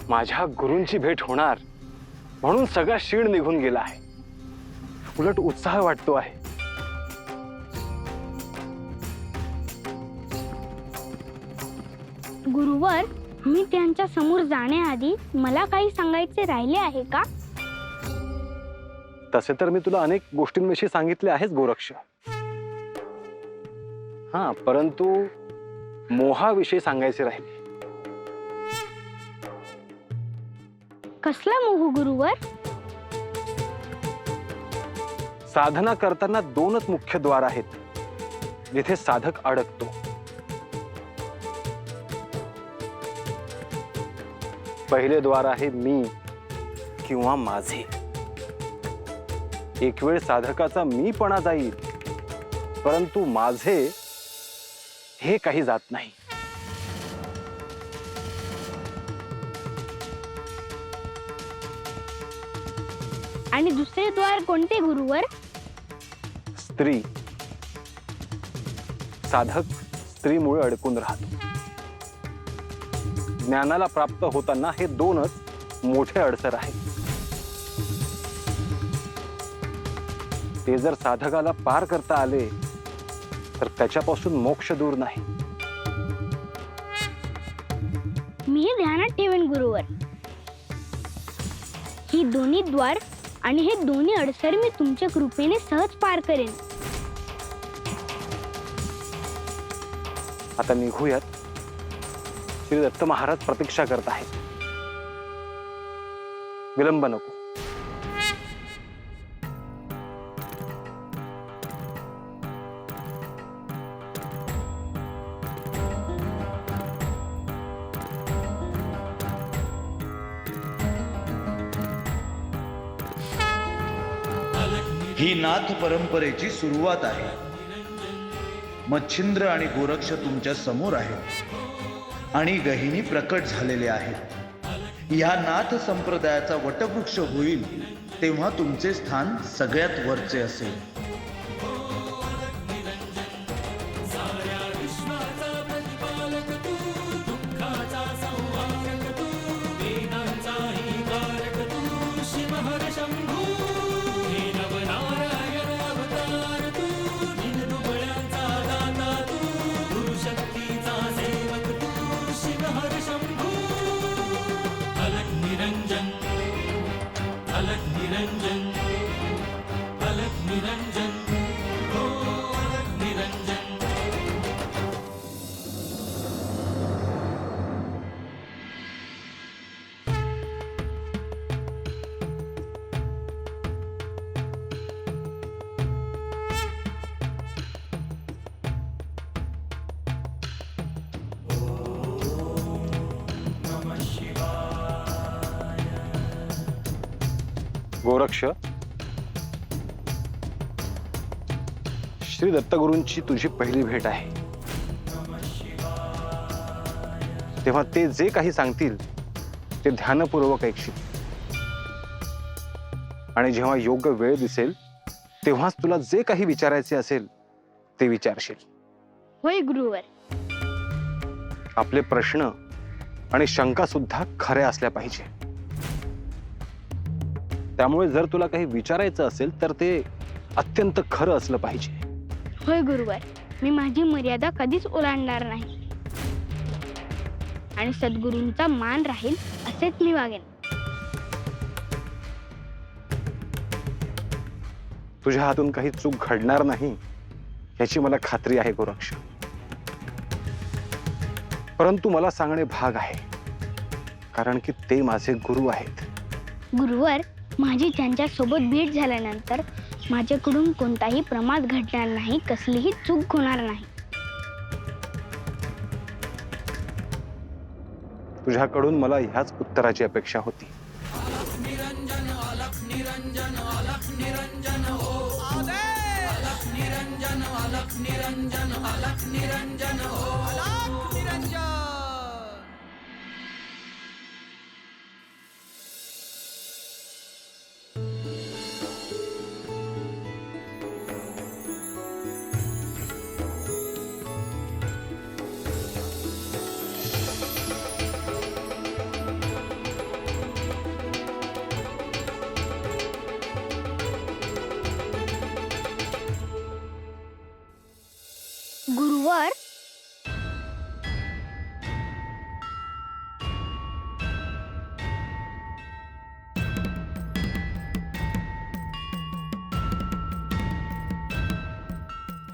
माझ्या गुरूंची भेट होणार म्हणून सगळा शीण निघून गेला आहे. उलट उत्साह वाटतो आहे. गुरुवर, मी त्यांच्या समोर जाण्याआधी मला काही सांगायचे राहिले आहे का? तसे तर मी तुला अनेक गोष्टींविषयी सांगितले आहेच गोरक्ष. हा, परंतु मोहाविषयी सांगायचे राहिले. कसला मोह गुरुवर? साधना करताना दोनच मुख्य द्वार आहेत जिथे साधक अडकतो. पहिले द्वार आहे मी किंवा माझे. एक वेळ साधकाचा मीपणा जाईल, परंतु माझे हे काही जात नाही. आणि दुसरे द्वार कोणते गुरुवर? स्त्री. साधक स्त्रीमुळे अडकून राहतो. ज्ञानाला प्राप्त होताना हे दोनच मोठे अडसर आहेत. ते जर साधकाला पार करता आले तर त्याच्यापासून मोक्ष दूर नाही. मी हे ध्यानात ठेवेन गुरुवर. ही दोन्ही द्वार आणि हे दोन्ही अडसर मी तुमच्या कृपेने सहज पार करेन. आता निघूयात. श्री दत्त महाराज प्रतीक्षा करत आहेत. विलंब नको. ही नाथ परंपरेची सुरुवात आहे. मच्छिंद्र आणि गोरक्ष तुमच्या समोर आहेत आणि गहिनी प्रकट झालेले आहेत. या नाथ संप्रदायाचा वटवृक्ष होईल तेव्हा तुमचे स्थान सगळ्यात वरचे असेल. गोरक्ष, श्री दत्तगुरूंची तुझी पहिली भेट आहे. तेव्हा ते जे काही सांगतील ते ध्यानपूर्वक ऐकशील आणि जेव्हा योग्य वेळ दिसेल तेव्हाच तुला जे काही विचारायचे असेल ते विचारशील. होय गुरुवर. आपले प्रश्न आणि शंका सुद्धा खऱ्या असल्या पाहिजे. त्यामुळे जर तुला काही विचारायचं असेल तर ते अत्यंत खरं असलं पाहिजे. होय गुरुवर. मी माझी मर्यादा कधीच ओलांडणार नाही आणि सद्गुरूंचा मान राहील असेच मी वागेन. तुझ्या हातून काही चूक घडणार नाही याची मला खात्री आहे गोरक्ष. परंतु मला सांगणे भाग आहे, कारण की ते माझे गुरु आहेत. गुरुवर, माझी त्यांच्या सोबत भेट झाल्यानंतर माझ्याकडून कोणताही प्रमाद घडणार नाही, कसलीही चूक होणार नाही. तुझ्याकडून मला ह्याच उत्तराची अपेक्षा होती.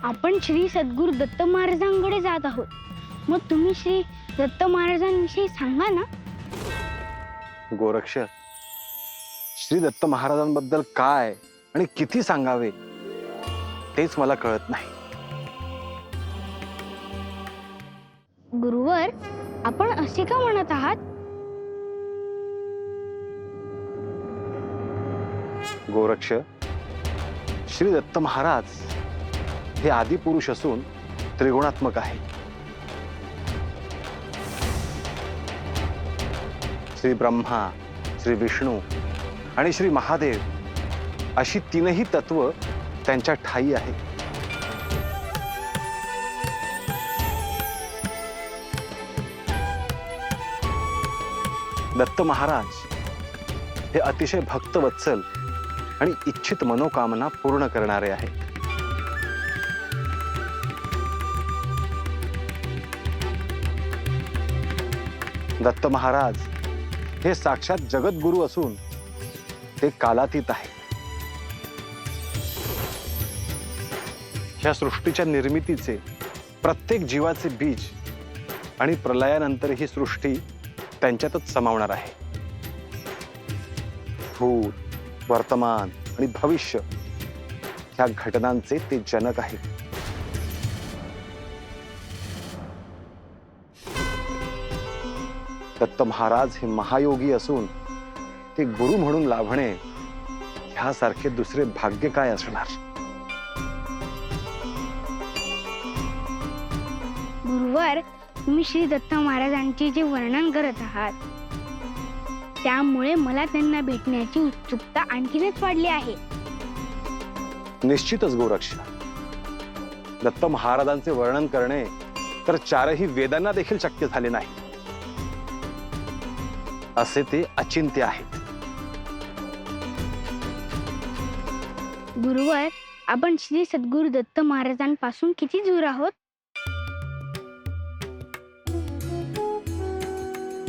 आपण श्री सद्गुरू दत्त महाराजांकडे जात आहोत, मग तुम्ही श्री दत्त महाराजांविषयी सांगा ना. गोरक्ष, श्री दत्त महाराजांबद्दल काय आणि किती सांगावे तेच मला कळत नाही. गुरुवर, आपण असे का म्हणत आहात? गोरक्ष, श्री दत्त महाराज हे आदिपुरुष असून त्रिगुणात्मक आहे. श्री ब्रह्मा, श्री विष्णू आणि श्री महादेव अशी तीनही तत्व त्यांच्या ठायी आहेत. दत्त महाराज हे अतिशय भक्तवत्सल आणि इच्छित मनोकामना पूर्ण करणारे आहेत. दत्त महाराज हे साक्षात जगद्गुरु असून ते कालातीत आहे. ह्या सृष्टीच्या निर्मितीचे, प्रत्येक जीवाचे बीज आणि प्रलयानंतर ही सृष्टी त्यांच्यातच समावणार आहे. भूत, वर्तमान आणि भविष्य ह्या घटनांचे ते जनक आहेत. दत्त महाराज हे महायोगी असून ते गुरु म्हणून लाभणे ह्यासारखे दुसरे भाग्य काय असणार. गुरुवर, तुम्ही श्री दत्त महाराजांचे जे वर्णन करत आहात त्यामुळे मला त्यांना भेटण्याची उत्सुकता आणखीनच वाढली आहे. निश्चितच गोरक्ष, दत्त महाराजांचे वर्णन करणे तर चारही वेदांना देखील शक्य झाले नाही, असे ते अचिंत्य आहेत. गुरुवर, आपण श्री सद्गुरू दत्त महाराजांपासून किती दूर आहोत?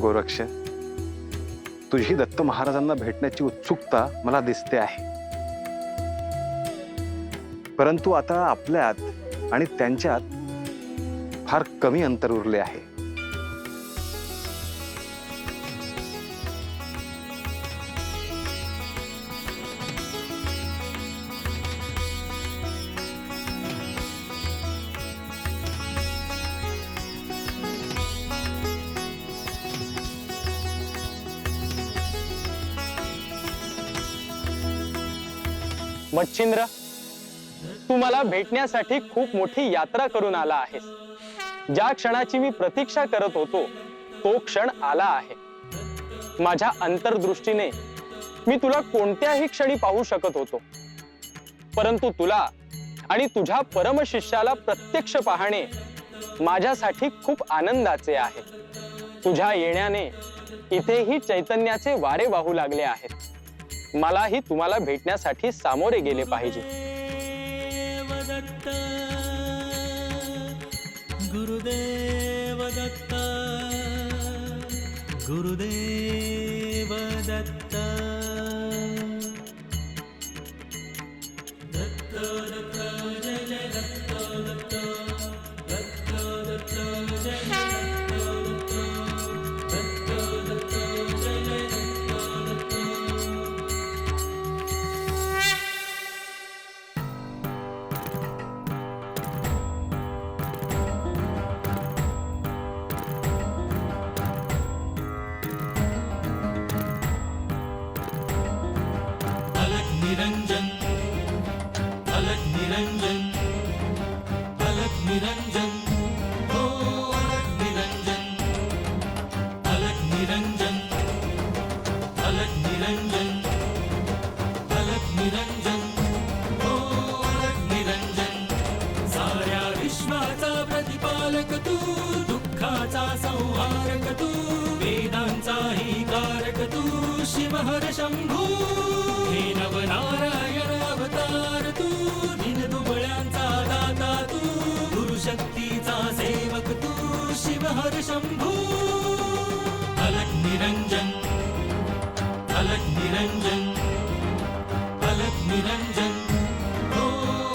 गोरक्ष, तुझी दत्त महाराजांना भेटण्याची उत्सुकता मला दिसते आहे, परंतु आता आपल्यात आणि त्यांच्यात फार कमी अंतर उरले आहे. मच्छिंद्र, तू मला भेटण्यासाठी खूप मोठी यात्रा करून आला आहेस. ज्या क्षणाची मी प्रतीक्षा करत होतो तो क्षण आला आहे. माझ्या अंतर्दृष्टीने मी तुला कोणत्याही क्षणी पाहू शकत होतो, परंतु तुला आणि तुझ्या परमशिष्याला प्रत्यक्ष पाहणे माझ्यासाठी खूप आनंदाचे आहे. तुझ्या येण्याने इथेही चैतन्याचे वारे वाहू लागले आहेत. मलाही तुम्हाला भेटण्यासाठी सामोरे गेले पाहिजे. दत्त गुरुदेव दत्त गुरुदेव दत्त दत्त दत्त जय जय दत्त दत्त दत्त दत्त जय जय दत्त दत्त दत्त जय जय दत्त. निरंजन अलग निरंजन अलग निरंजन हो अलग निरंजन अलग निरंजन अलग निरंजन हो अलग निरंजन. साऱ्या विश्वाचा प्रतिपालक तू, दुःखाचा संहारक तू, वेदांचाही कारक तू, शिवहर शंभू. हे नवनारायण अवतार तू, दीनदुबळ्यांचा दाता तू, गुरुशक्तीचा सेवक तू, शिवहर शंभू. अलग निरंजन अलग निरंजन अलग निरंजन हो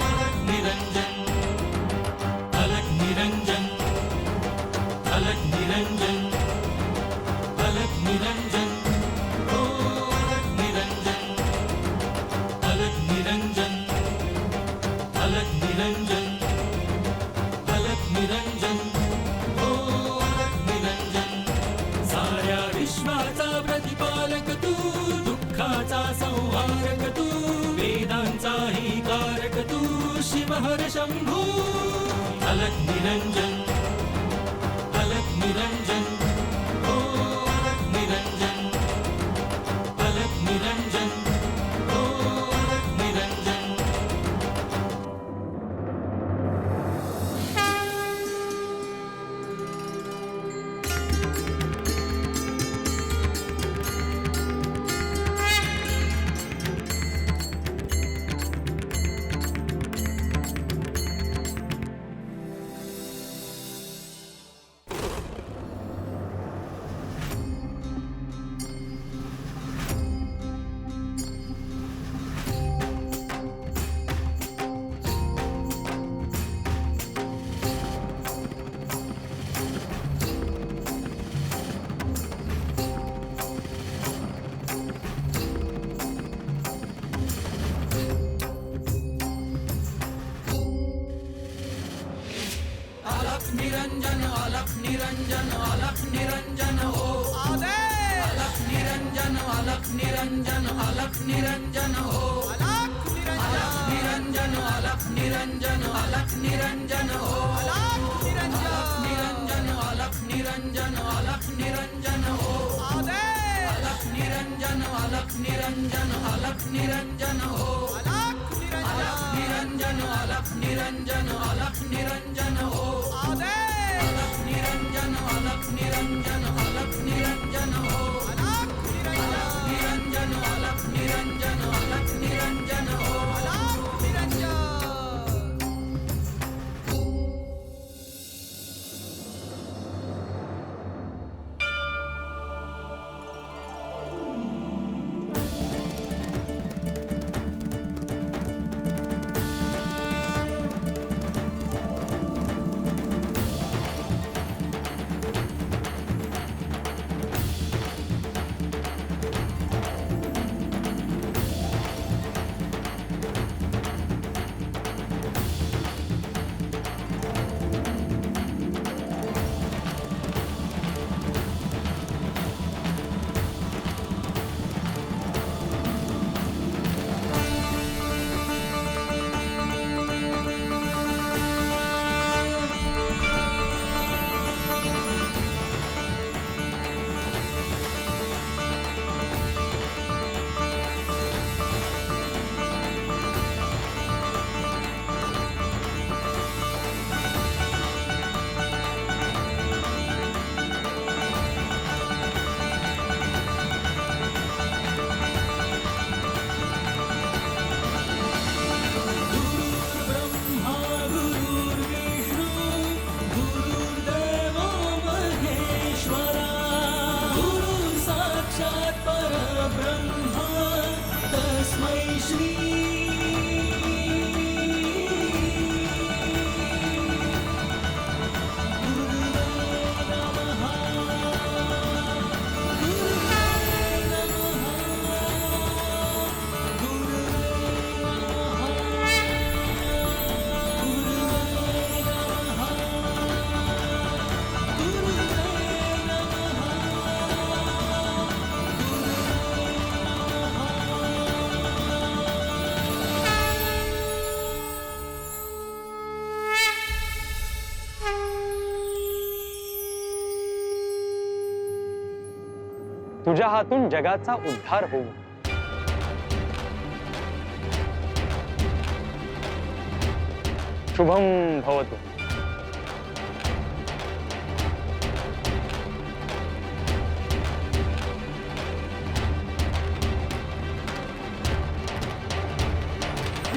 अलग निरंजन विश्वाचा प्रतिपालक तू, दुःखाचा संहारक तू, वेदांचाही कारक तू, शिवहर शंभू. अलग निरंजन, अलग निरंजन, ओ अलग निरंजन, अलग निरंजन, ओ अलग निरंजन. निरंजन, अलख निरंजन, अलख निरंजन हो. अलख निरंजन, अलख निरंजन, अलख निरंजन हो. अलख निरंजन, अलख निरंजन, अलख निरंजन हो. अलख निरंजन, अलख निरंजन, अलख निरंजन हो. अलख निरंजन, अलख निरंजन, अलख निरंजन हो. अलख निरंजन, अलख निरंजन, अलख निरंजन हो. अलख निरंजन, अलख निरंजन, अलख निरंजन हो. अलख निरंजन, अलख निरंजन, अलख निरंजन हो. अलख निरंजन. तुझ्या हातून जगाचा उद्धार होऊ. शुभम भवतु.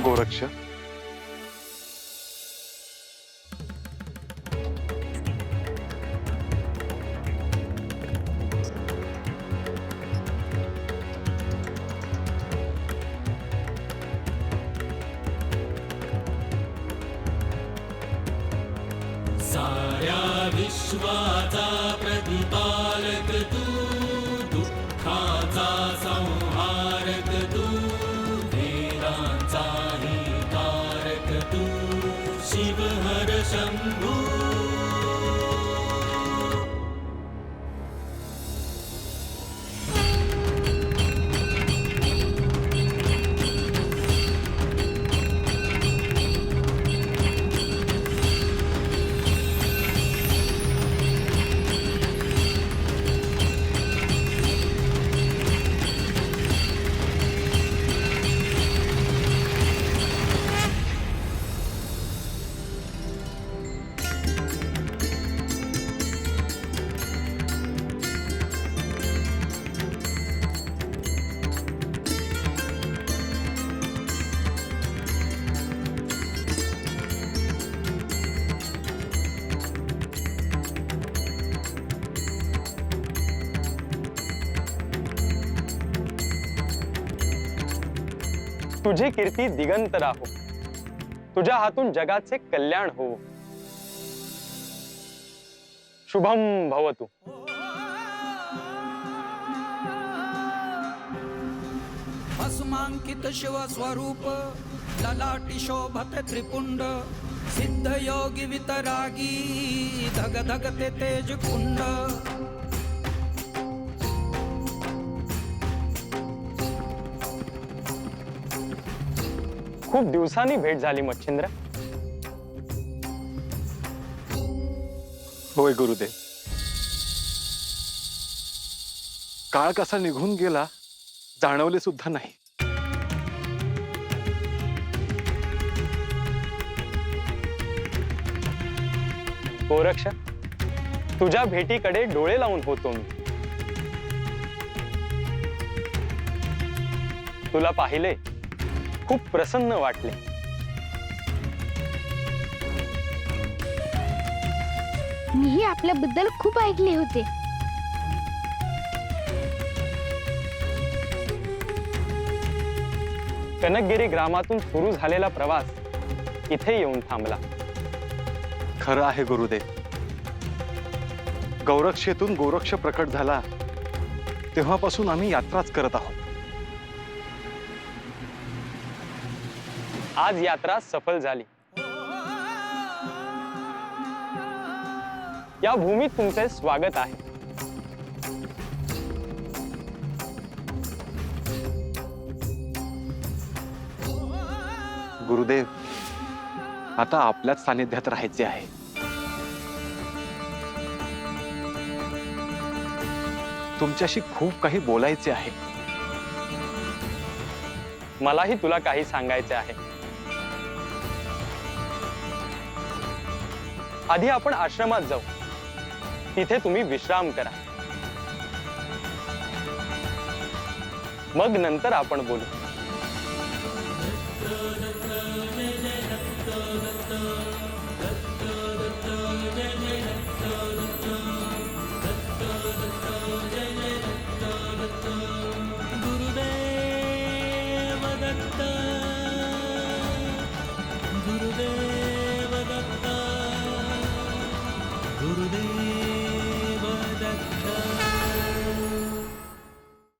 गोरक्ष, साऱ्या विश्वाचा प्रतिपालक तू, दुःखाचा संहारक तू, वेदांचाही कारक तू, शिवहर शंभू. तुझी कीर्ती दिगंत राहो, तुझ्या हातून जगाचे कल्याण हो. शुभम भवतु. भस्मांकित शिव स्वरूप ललाटी शोभत त्रिपुंड सिद्ध योगी वितरागी धग धगते तेज कुंड. खूप दिवसांनी भेट झाली मच्छिंद्र. होय गुरुदेव. काळ कसा निघून गेला जाणवले सुद्धा नाही. गोरक्ष, तुझ्या भेटीकडे डोळे लावून होतो मी. तुला पाहिले खूप प्रसन्न वाटले. मीही आपल्याबद्दल खूप ऐकले होते. कनकगिरी ग्रामातून सुरू झालेला प्रवास इथे येऊन थांबला. खरं आहे गुरुदेव. गौरक्षेतून गोरक्ष प्रकट झाला तेव्हापासून आम्ही यात्राच करत आहोत. आज यात्रा सफल झाली. या भूमीत तुमचे स्वागत आहे. गुरुदेव, आता आपल्याच सानिध्यात राहायचे आहे. तुमच्याशी खूप काही बोलायचे आहे. मलाही तुला काही सांगायचे आहे. आधी आपण आश्रमात जाऊ. तिथे तुम्ही विश्राम करा. मग नंतर आपण बोलू. गुरुदेव दत्त, गुरुदेव दत्त, गुरुदेव दत्त.